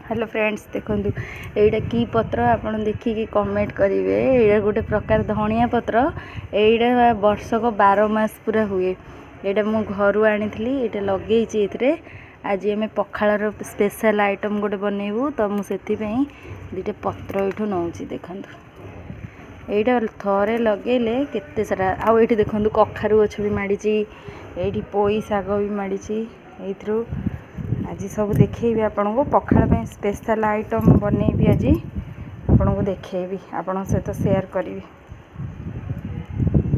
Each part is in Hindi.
हेलो फ्रेंड्स देखूँ यहाँ कि पत्र आपड़ देखिए कमेंट करेंगे। यहाँ गोटे प्रकार धनिया पत्र यहाँ वर्षक 12 मास पूरा हुए। यहाँ मु घर आनी ये लगे आज आम पखाड़ स्पेशल आइटम गोटे बनइबू तो मुझे दीटे पत्र ये नौ देखूँ यहाँ थे लगेले केते सारा आउ ये देखूँ कखारु गछ भी माड़ी ये पोई शाग भी माड़ी ये आज सब देखी आपण को पखाड़ स्पेशल आइटम बनईबी आज आपण को देखी आपण सहित शेयर करी।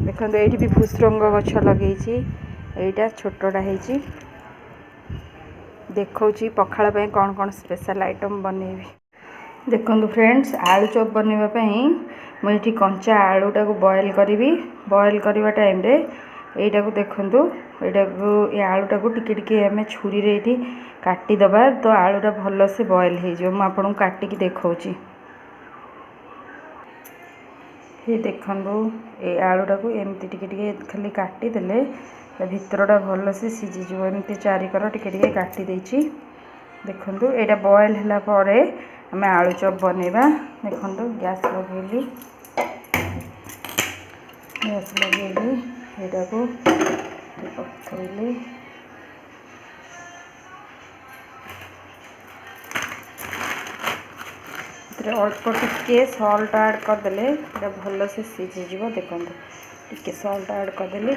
देखो ये भी भूसरंग गछ लगे यहाँ छोटा है देखा पखाड़ कौन कौन स्पेशल आइटम बनईबी। देखो फ्रेंड्स आलू चॉप बनवाई मुझे कंचा आलूटा को बॉयल करी बॉयल करवा टाइम रे यहीटा को देखूँ ये आलूटा को टिके आम छुरी रे काटिदबा तो आलूटा भल से बॉयल हो आपको काटिकी देखा ये देखूँ ये आलूटा को एमती टिके खाली काटिदेले भितरटा भल से सीझीज एमती चारिकर टिके काटी देखूँ यहाँ बॉयल है आम आलू चॉप बनइबा। देखूँ गैस लगेली यहाँ को पकड़े अल्प टिके सल्ट ऐड करदे भल से सीझीज। देखो टिके सल्ट ऐड करदेली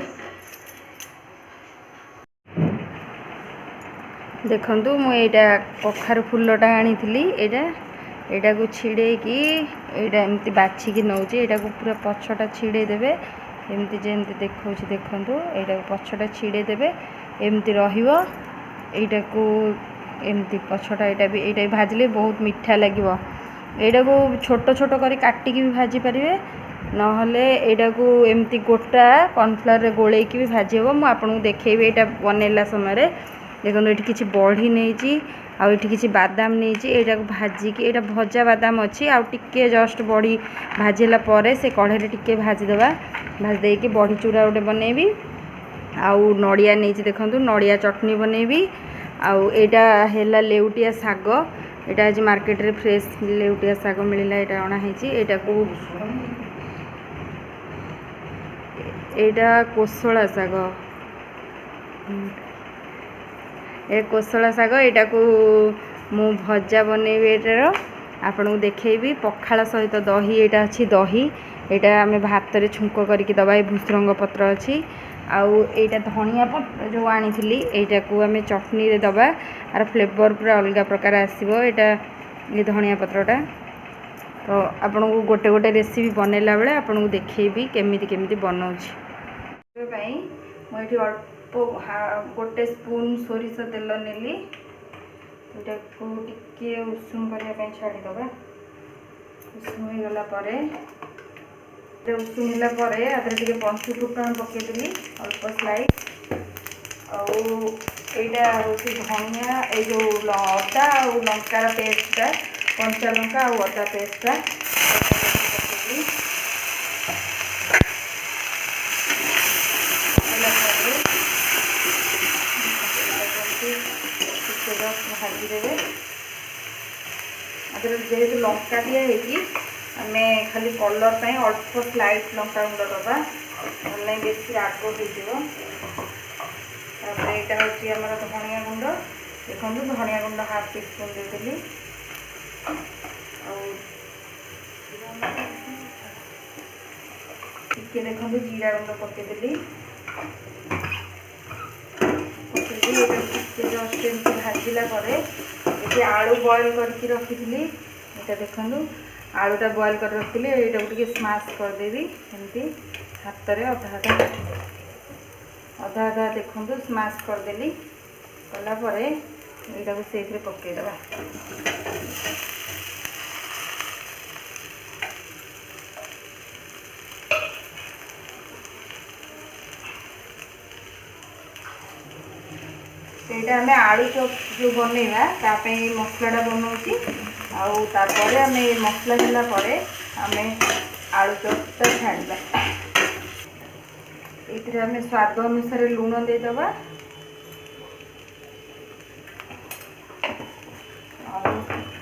देखूँ मुझा कखारु फूलटा आनी यहाँ को छिड़े कि यहाँ एमती बाछिकी नौचे यहाँ को पूरा पछटा छिड़े देवे एमती जमती देखा देखूँ यहाँ पछटा छिड़े देवे एमती रहीटा को एमती पछटा यहाँ भी भाजिले बहुत मीठा लगे। यहाँ को छोट छोट कर काटिकी भी भाजी पारे नहले यहाँ को एमती गोटा कॉर्नफ्लावर रे गोले भी भाजी हे मुझे देखी यहाँ बनैला समय देखो ये किसी बड़ी नहीं आउ किसी बादाम नहीं यहाँ को भाजिकी यहाँ भजा बादाम अच्छी आउ टिके जस्ट बड़ी भाजला पर से कढ़ाई टिके भाजीदबा भाजदे कि बड़ी चूड़ा गोटे बनईबी आउ नड़िया नहीं देखूँ नड़िया चटनी बनईबी आउ यहाँ है लेउटिया शाग यहाँ आज मार्केट रे फ्रेश लेउटिया शाग मिलला यहाँ अणाई यहाँ को यहाँ कोसला शाग ये कोसला शाग यहाँ को मु भजा बनईबी एटार आपन को देखी पखाड़ सहित दही यहाँ अच्छी दही यहाँ आम भात रे छुंक करके दबा ये भूसरंग पत्र अच्छी आउ यहाँ धनिया पत्र जो आनी यहाँ को आम चटनी रे दबा आर फ्लेवर पूरा अलग प्रकार आसो यहाँ ये धनिया पत्रटा तो आपन को गोटे गोटे रेसिपी बनैला बेले आपन को देखी केमिति केमिति बनाऊँ मुझे अल्प गोटे स्पून सोरिष तेल नेली यहाँ को टिके उषुम करने छाड़ीदबा उषुम हो गला उषुम होगा पंचु फुटण पकईदेली अल्प स्लाइड आईटा हूँ धनिया ये जो अदा और लंकार पेस्टा कंचा लंका और अदा पेस्टा भाजीदेवे जेहेतु लंका दिखाई आम खाली कलर पे अल्प स्लाइट लंका गुंड दबा ना बेसी राग हो यहाँ हूँ धनिया गुंड देखो धनिया गुंड हाफ टी स्पून देदेली टिके देखो जीरा गुंड पकईदेली जस्ट एमती भाजला ये आलू बॉयल करके रखी यहाँ देखूँ आलूटा बॉयल कर रखी यहाँ टे स्माश करदेवी एमती हाथ में अधा अधा देखूँ स्माश करदेली कलापर यहाँ को से पकईदबा यहाँ आम आलू चॉप जो बनइबा मसलाटा बनाऊँगी आउे आम मसला है आम आलू चॉपटा छाड़ा ये आम स्वाद अनुसार लुण देदबा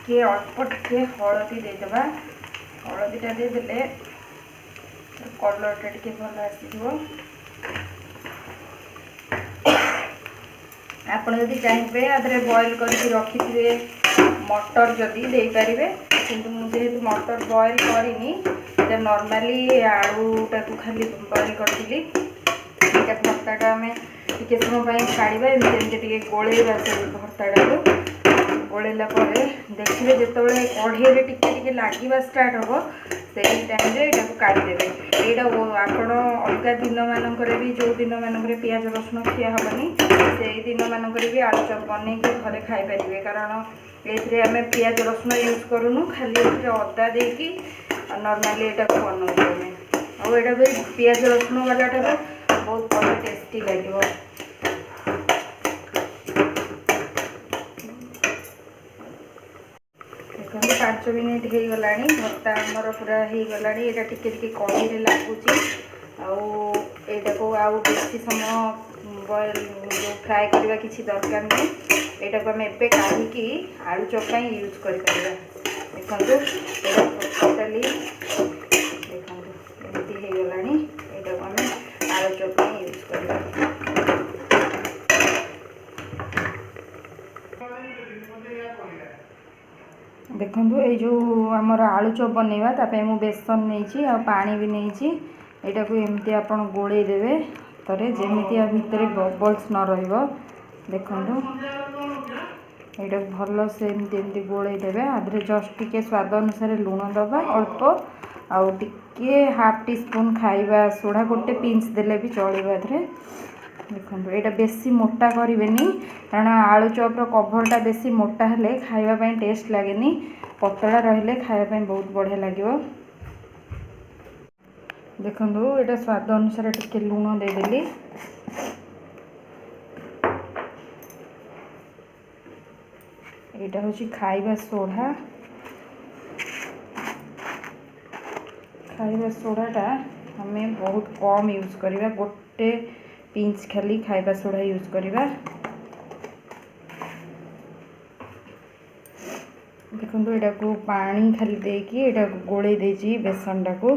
टिके अल्प टिके हलदी देदेबा हलदीटा देदेले कलरटा टिके भल आसीबो आपण जदि चाहिए आधे बॉयल करके रखिथे मटर जदि दे पारे किंतु मुझे मटर बॉयल करनी नॉर्मली आलूटा को खाली बॉयल करी भर्ताटा आम टे समय छाड़ा एमती गोलेबा भर्ताटा को गोलेला देखिए जिते कढ़े टे लगे स्टार्ट हम से टाइम यहाँ काढ़ीदेवे यहाँ आपण अलग दिन मानक भी जो दिन मानक पियाज रसुण खिया हेनी से दिन मानक भी आलू चप बन घरे खाईपारे कारण ये आम पियाज रसुण यूज करूँ खाली अदा देकी नॉर्मली यहाँ बनाऊँ आम भी पियाज रसुण वालाटा बहुत भल टेस्टी लगे देखो 5 मिनट हो गला भर्ता आमर पूरा हो गला यहाँ टिके कढ़ी लगुच आटा को आउ बेसी समय बॉयल जो फ्राए करवा किसी दरकार नहीं यहाँ को आम एवं काढ़ी आलू चप यूज कर देखो टोटाली देखो एमती हो गला यहाँ को आम आलू चप यूज करवा देखो ये जो आमर आलू चप बनवा ताप मु बेसन नहीं पानी भी नहीं यहाँ को एमती आप गोड़े देवे तरे जमी भितर बबल्स न रही देखो यहाँ भल से एमती गोड़े देवे आधे जस्ट टिके स्वाद अनुसार लुण दबा अल्प आउ टिके हाफ टी स्पून खाइबा सोडा गोटे पिंच देले भी चलो आधे देखो यहाँ बेसी मोटा करें कारण आलू चप्र कभरटा बेसी मोटा हेले खावाई टेस्ट लगे पतला रहिले खावाई बहुत बढ़िया लगे देखो यहाँ स्वाद अनुसार टिके लुण देदेली यहाँ हूँ खाइबा सोडाटा हमें बहुत कम यूज करवा गोटे पिंच खाली खाइबा सोडा यूज करवा देखो यहाँ को पानी खाली देकी यहाँ गोले देजी बेसनटा को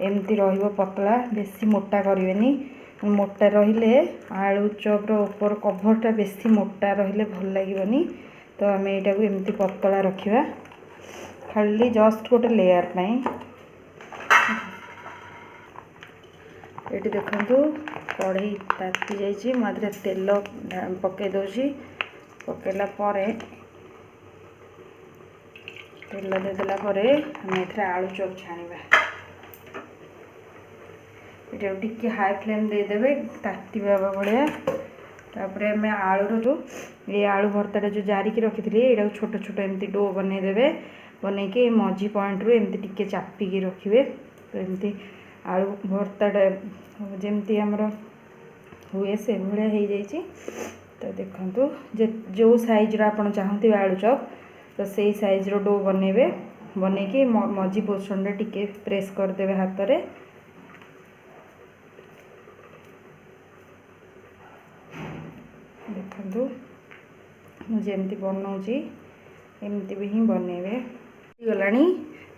एमती रहिबो पतला बेसी मोटा करें मोटा रहिले आलू चप्र ऊपर कभरटा बेसी मोटा रहिले भल लगे तो आम यहाँ को एमती पतला रखा खाली जस्ट गोटे लेयर पाई ये देखो कढ़ई ताती जाइए मुझे तेल पकई दूसरी पकईला तेल देदेला आम ए आलू चप छाणवा ये टिके हाई फ्लेम देदेवे तातीबा भाया तापर आम आलूर जो ये आलू भर्ताटा जो जारिकी रखी थी यहाँ छोट छोट एमती डो बनईदेवे बनईकि मझी पॉइंट रू एमती टिके चापिकी रखिए तो एमती आलू भर्ताटा जमती आमर हुए से भाया हो जाइए तो देखो जो साइज आप चाहते आलू चप तो से साइज रो डो बनइबे बनईकि मझी पोर्शन टिके प्रेस करदे हाथ रे देखो मुझे बनाऊँगी एमती भी ही बनइबे गला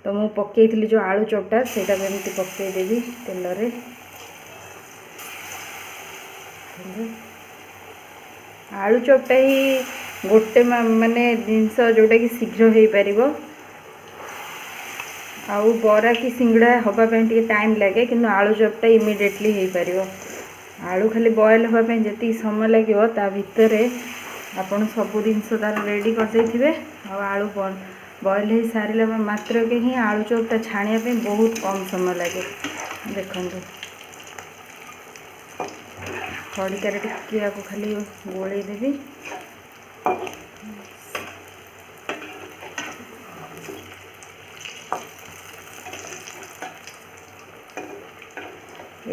तो मु पकई जो आलू चपटा से एमती पकईदेवी तेल रे आलू चपटा ही गोटे माने जिनस जोटा कि शीघ्र हो पार आउ बरा कि सिंगड़ा हाँपाई टाइम लगे कि आलू चपटा इमिडिएटली हो पार आलू खाली बॉयल हाँपाई जी समय लगे ता भितर आपन सब जिनस तार रेडी कर आलू बॉयल हो सारे मात्र के ही आलू चपटा छाणिया बहुत कम समय लगे देखो खड़िकार टिके खाली गोले देवी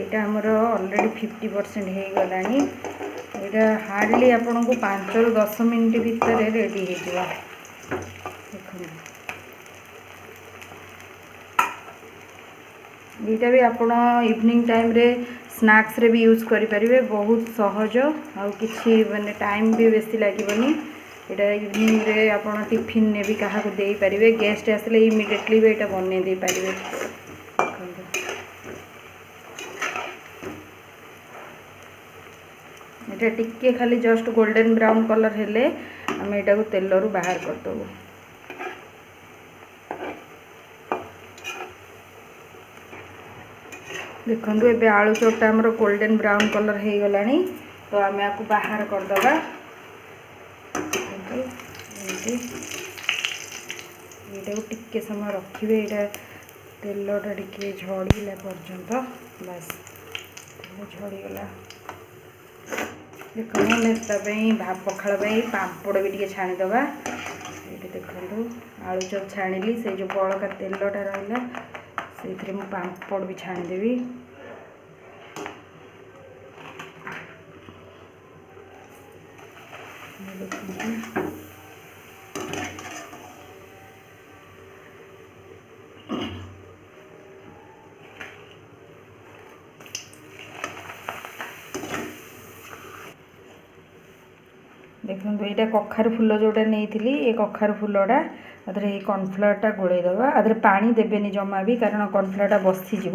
यहाँ आमर ऑलरेडी 50% हो गला यहाँ हार्डली आपन को 5 ରୁ 10 मिनट भितर रेडी हो यहाँ भी आपन इवनिंग टाइम रे स्नैक्स रे भी यूज करि परिबे बहुत सहज आउ किछि माने टाइम भी बेसी लागबनी यहाँ इवनिंग रे आपण टिफिन ने भी क्या दे पारे गेस्ट आसले इमिडिएटली भी यहाँ बन दे पारे। ये टिके खाली जस्ट गोल्डन ब्राउन कलर हेले आम यहाँ को तेल रू बाहर करदेबू। देखो ये आलू चोटा आमर गोल्डन ब्राउन कलर हो गला, तो आम आपको बाहर करदे। ये टिके समय रखिए यहाँ तेलटा टिके झड़ीला पर्यंत बस झड़ीगला। देखो नास्ता पखाड़ पापड़ भी टे छाणीदे। ये देखो आलू चप छाणिली से जो बड़का तेलटा रहा से पापड़ भी छाणीदेवी। देखो यहाँ कखारु फूल जोटा नहीं ये कखारु फूलटा आधे कॉर्नफ्लावरटा गोलैदबा। आधे पानी देवेनि जमा भी, कारण कॉर्नफ्लावरटा बसीज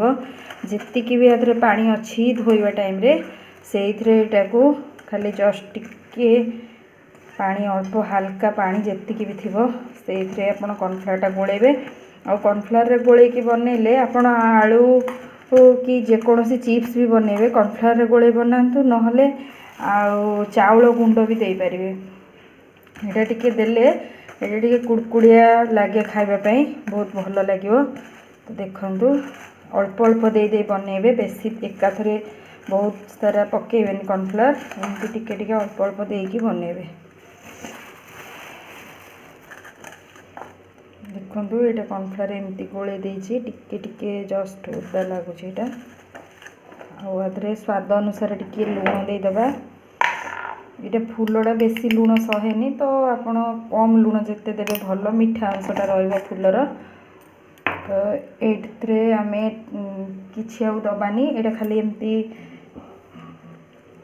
जी भी आधे पानी अच्छी धोइबा टाइम रे से को खाली जस्ट टिके पानी अल्प हल्का पानी जी भी थी से आप कॉर्नफ्लावरटा गोलेबे। आ कॉर्नफ्लावर गोलैकी बनइले आपण आलू कि जेकोसी चिप्स भी बनइबे कॉर्नफ्लावर गोले बनातु नहले चाउल गुंड भी दे पारे। यहाँ टिके देले ये टिके कुड़कुड़िया लगे खावाई बहुत भल लगे। तो देखु अल्प अल्प दे बनइबे बेसी एकाथरे बहुत सारा पकेबेनि कॉर्नफ्लावर एमती टिके टिके अल्प अल्प देकी बनइबे। देखो ये कॉर्नफ्लावर एमती गोले देछि टिके टिके जस्ट ओदा लगुच यहाँ आधे स्वाद अनुसार टिके लुण देदेबा। ये फूलटा बेसी लुण सहेनी तो आपण कम लुण जिते देवे भल मीठा अंशटा रहा फूलर। तो ये आम कि दबानी ये खाली एमती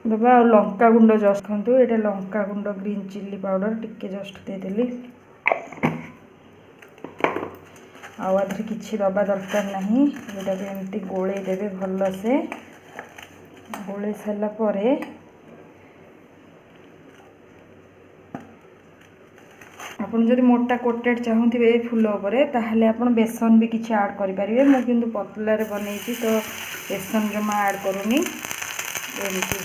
दबा। लंका गुंड जस्ट खु ये लंका गुंड ग्रीन चिल्ली पाउडर टिके जस्ट देदेली। आधे किसी दबा दरकार नहीं यहाँ भी एमती गोले देवे भल से गोले सारा पर आपन जदि मोटा कोटेड चाहूथे फूल उपरे ताहले आपन बेसन भी किसी ऐड करें। मैं किंतु पतला रे बनई तो बेसन जमा ऐड करूनी एमती।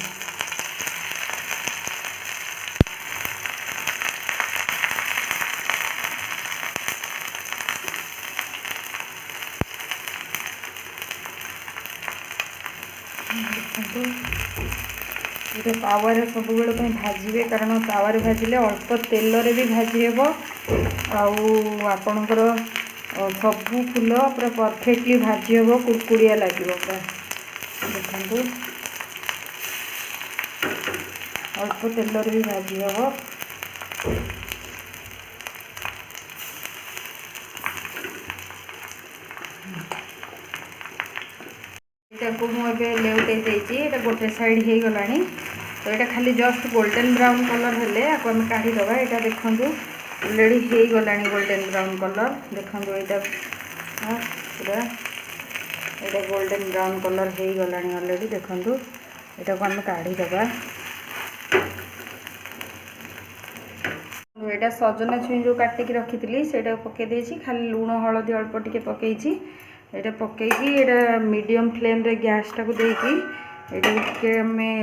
ये तावर सब बेले भाजबे कारण तावर भाजिले अल्प तेल रे भी भाजी हे आपणकर सबू फूल पूरा परफेक्टली भाजी हे कुड़कुड़िया लगे पूरा। देखो अल्प तेल रे भी भाजी हे। को मुझे लेउटे देती गोटे साइड हो गला। तो ये खाली जस्ट गोल्डन ब्राउन कलर हेले आपको आम काढ़ीदे। यहाँ देखूँ अलरेडी हो गला गोल्डन ब्राउन कलर। देखो यहाँ पूरा ये गोल्डन ब्राउन कलर हो गला अलरेडी। देखो यहाँ को आम काढ़ीदे। यहाँ सजना छुई जो काटिकी रखी से पकई खाली लुण हलदी अल्प टिके पकई ये पकईकी ये मीडियम फ्लेम रे गैस टाक देकी ये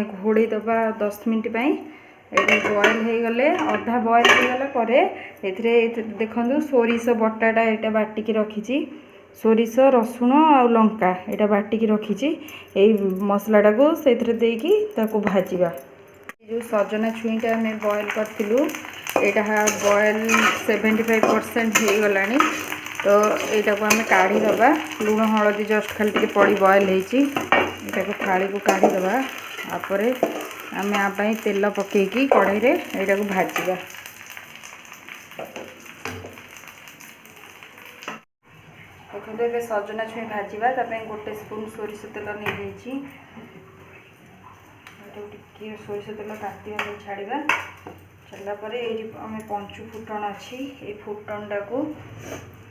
घोड़े दबा 10 मिनट ये बॉयल हो गले अधा बॉयल हो गला परे देखो सोरिष बटाटा ये बाटिकी रखी सोरिष रसुण और लंका ये बाटिकी रखी मसलाटा को से भाजवा। जो सजना छुईटा आम बॉयल करूँ यहाँ बॉयल 75% हो गला। तो यहाँ को आम काढ़ीदे। लुण हलदी जस्ट खाली पड़ी बॉयल हो थाली को काढ़ीदे। आपर आम यहाँ तेल पकईकी कढ़ई रे यहाँ को भाजवा। देखो ये सजना छुई भाजवा गोटे स्पून सोरिष तेल नहीं सोरिष तेल तातिया छाड़ा। चलापर ये आम पंचु फुटण अच्छी ये फुटणटा को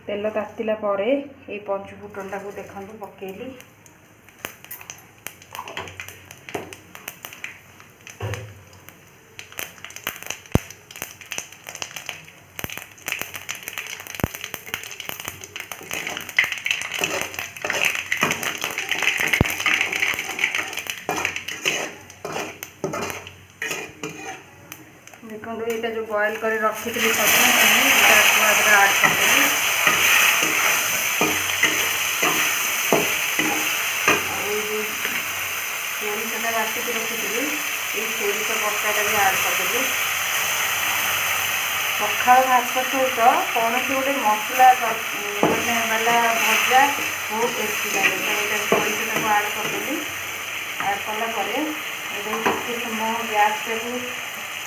तेल तातिला परे ये पंचु फुटणटा को देखते पकेली देखो ये जो बॉयल कर रखी थी आड करदेली सोरिषटा बाटिक रखी थी ये सोरिष बटाटा भी आड करदेली पखाल भात सहित कौन से गोटे मसला मैंने वाला भजा बहुत टेस्टी लगे तो ये सोरिषटा को आड करदेली आड कलापर ये समय गैस टाक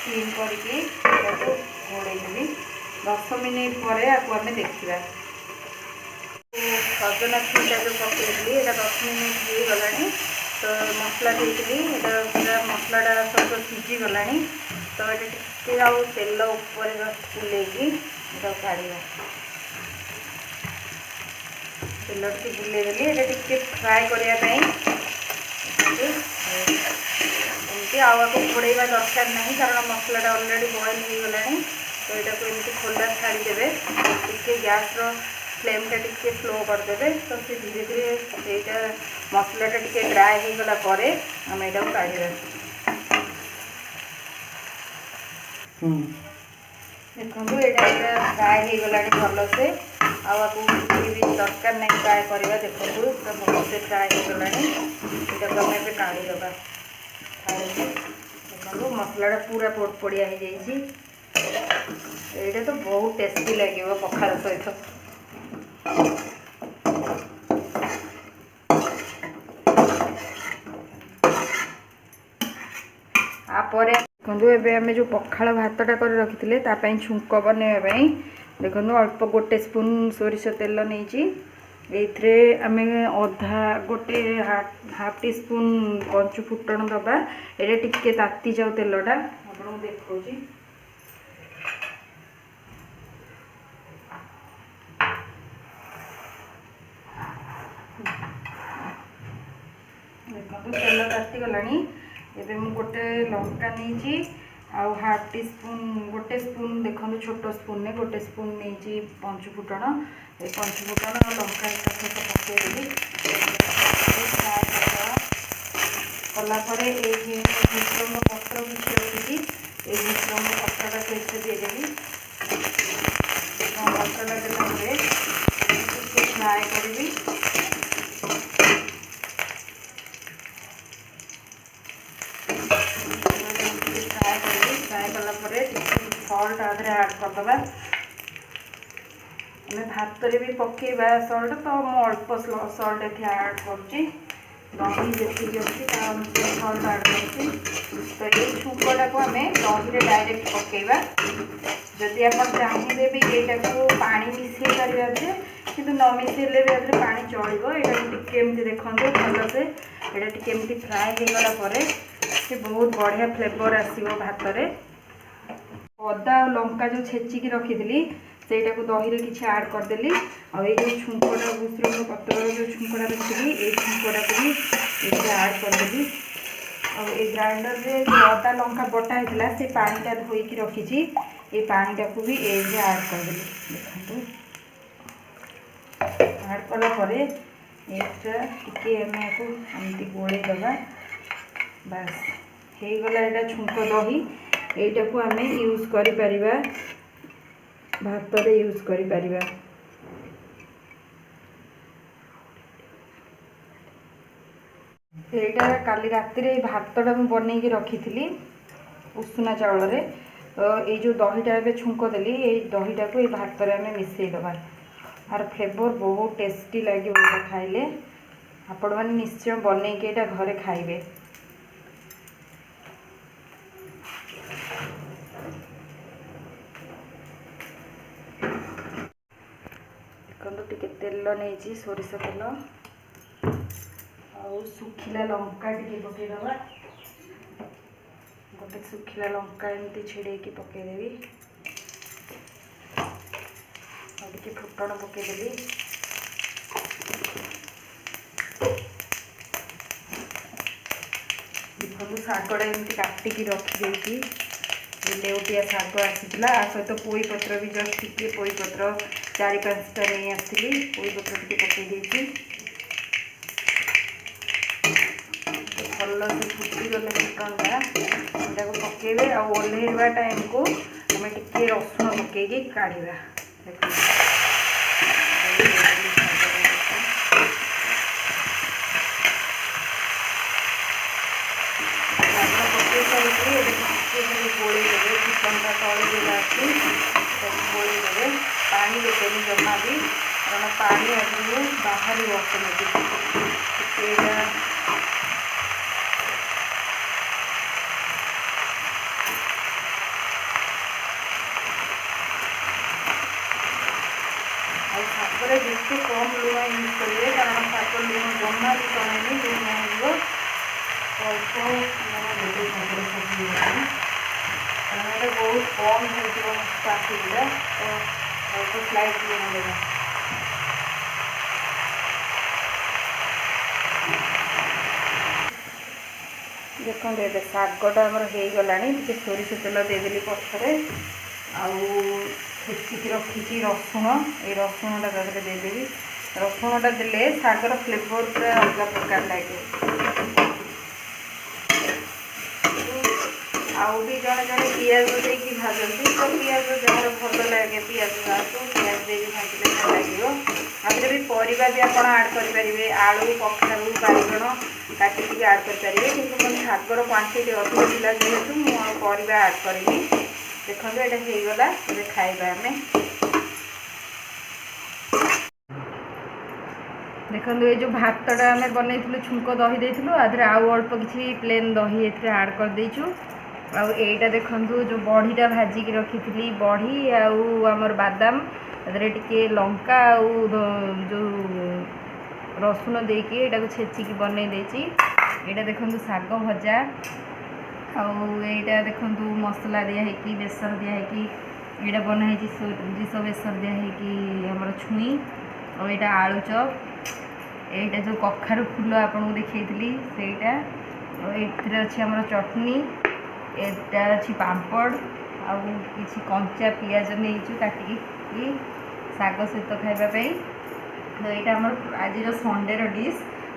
स्टीम करके घोड़ेदेवी 10 मिनिट पर आपको आम देखा सजना छुईटा जो पकईली ये 10 मिनिट हो गला तो मसला देती पूरा मसलाटा सब सीझीगला तो ये टे आउ तेल उपर बुलेगी काढ़ा तेल टी बुलेदेली ये टे फ्राए करने एमती आपको घोड़ेवा दरकार नहीं कारण मसलाटा अलरेडी बॉयल हो गला तो यहाँ एमती खोला छाड़ीदे टे गैस फ्लेमटा टे स्लो करदे तो सी धीरे धीरे यहाँ मसलाटा टे ड्राए हो गला आम यहाँ काढ़ा देखो यहाँ फ्राए हो गला भल से आपको भी दरकार नहीं फ्राए करवा देखो पूरा भल से फ्राए हो गला यहाँ आम काढ़ीदे देखो मसलाटा पूरा पोड़पोड़िया हो जाइए ये तो बहुत टेस्टी लगे पखाल सहित आपर देखो एवं जो पखाल भातटा कर रखी तापाई छुंक बनवाई देखो अल्प गोटे स्पून सोरिष तेल नहीं ये आम अधा गोटे हाफ टी स्पून पंचु फुटण दबा ये टिके ताती जाओ तेलटा आपको देखो देखो तेल ताती गला एवं गोटे लंका नहीं आउ हाफ टी स्पून गोटे स्पून देखो छोट स्पून ने गोटे स्पून नहीं पंचु फुटण ये पंचु फुटण और लंका सहित पकईदेवी कलापर ये भूसंग पत्र किसी रखी ये भूसंग पत्रटा से देदेवी पत्रटा देला फ्राए करी फ्राए कलापर सल्ट आधे आड करदे आम भात भी पकेबा सल्ट तो मु अल्प सल्ट ये आड करुँची दही जी अच्छी सल्ट आड करुँची तो ये छुंकटा को आम दही डायरेक्ट पकेबा जदि आप चाहिए भी यहाँ पानी मिसई पारे कि न मिसेले भी आगे पानी चलो यहाँ टे देखो भल से यहाँ टे फ्राए हो गला से बहुत बढ़िया फ्लेवर आसो भात अदा और लंका जो छेचिकी रखी सेटा को दही किसी आड करदेली और ये जो छुंकटा भूसंग पत्र जो छुंकटा रखी ये छुंकटा को भी ये आड करदेली और ये ग्राइंडर रे जो अदा लंका बटा होता से पानीटा धोईकी रखी ये पानीटा को भी ये आड करदेली देखो आड कलापर टे एमती गोले दबा बास हो गला यहाँ छुंक दही यटा को आम यूज कर भात यूज कर काली राति भातटा मुझे बनई रखी थी उषुना चाउल तो ये जो दहीटा ए छुंक देली ये दहीटा को ये भात में मिसईदबा यार फ्लेवर बहुत टेस्टी लगे खाइले आपण मैंने निश्चय बनईके यहाँ घरे खाइबे टिके तेल नहीं सोरिष तेल आ सुखिला लंका टे पकईदबा गोटे सुखिला लंका एमती छिड़े पकईदेवी और टे फुटण पकईदेवी देखो शागटा एमती काटिकी रखी लेउटिया शाग आसीला सहित पोई पत्र भी जस्ट टिके पोई पत्र 4-5टा नहीं आसती पोई पत्र टे पकई भल से फुटीगले फुटणटा यहाँ पकेबे ओल्हेवा टाइम को आम टे रसुण पकईकी काढ़ा पकई सारी गोल देवे चिकनटा तले देला गोल देवे पानी देते जमा भी कारण पानी आदमी बाहर ऑटोमेटिक शागरे जिते कम लुण यूज करेंगे कारण शाग लुण जमा भी करेनि लुण अल्प शागरे सब कारण ये बहुत कम हो पाखीटा तो अल्प स्लाइट लुण देगा देखो ये शागटा आमर हो गला टे सोरिष तेल देदेली पछरे आचिकी रखी रसुण ये रसुणटा तक देदेवी रसुणटा देले शागर फ्लेवर पूरा अलग प्रकार लगे आउ भी जड़े जड़े पियाज देकी भाजती तो पियाज जार भल लगे पियाज तो पियाज देकी भाजले लगे आगे भी परिवा भी आप आड करेंगे आलू कखारू बाइगण काटिकी आड करेंगे कि शागर क्वांटिटी अधिक थिला जेहेतु मुझे आड करी देखो ये होगला ये खाइबा आम देखो ये जो भातटा आम बनई छुंक दही देलु आधे आउ अल्प किसी प्लेन दही ए आड कर देचु आईटा देखु जो बड़ीटा भाजिकी रखी थी बड़ी आमर बादाम टे लंका जो रसुण देकी यहाँ छेचिकी बनई देची यहाँ देखो शाग भजा आईटा देखु मसला दिखाई बेसर दिखाई यहाँ बनाई सोरिष बेसर दिखाई आम छुई और यहाँ आलू चप यहाँ जो कखारू फूल आपको देखी सेटा ये अच्छी आम चटनी यहाँ अच्छी पापड़ आउ कि कंचा पियाज नहीं काटिकी शाग सहित खावाई तो यहाँ आम आज संडे डिश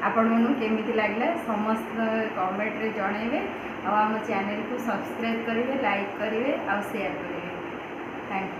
आपण मानू केमिति लागला समस्त कमेंट रे जणेबे आम चैनल को सब्सक्राइब करेंगे लाइक करेंगे और शेयर करेंगे थैंक यू।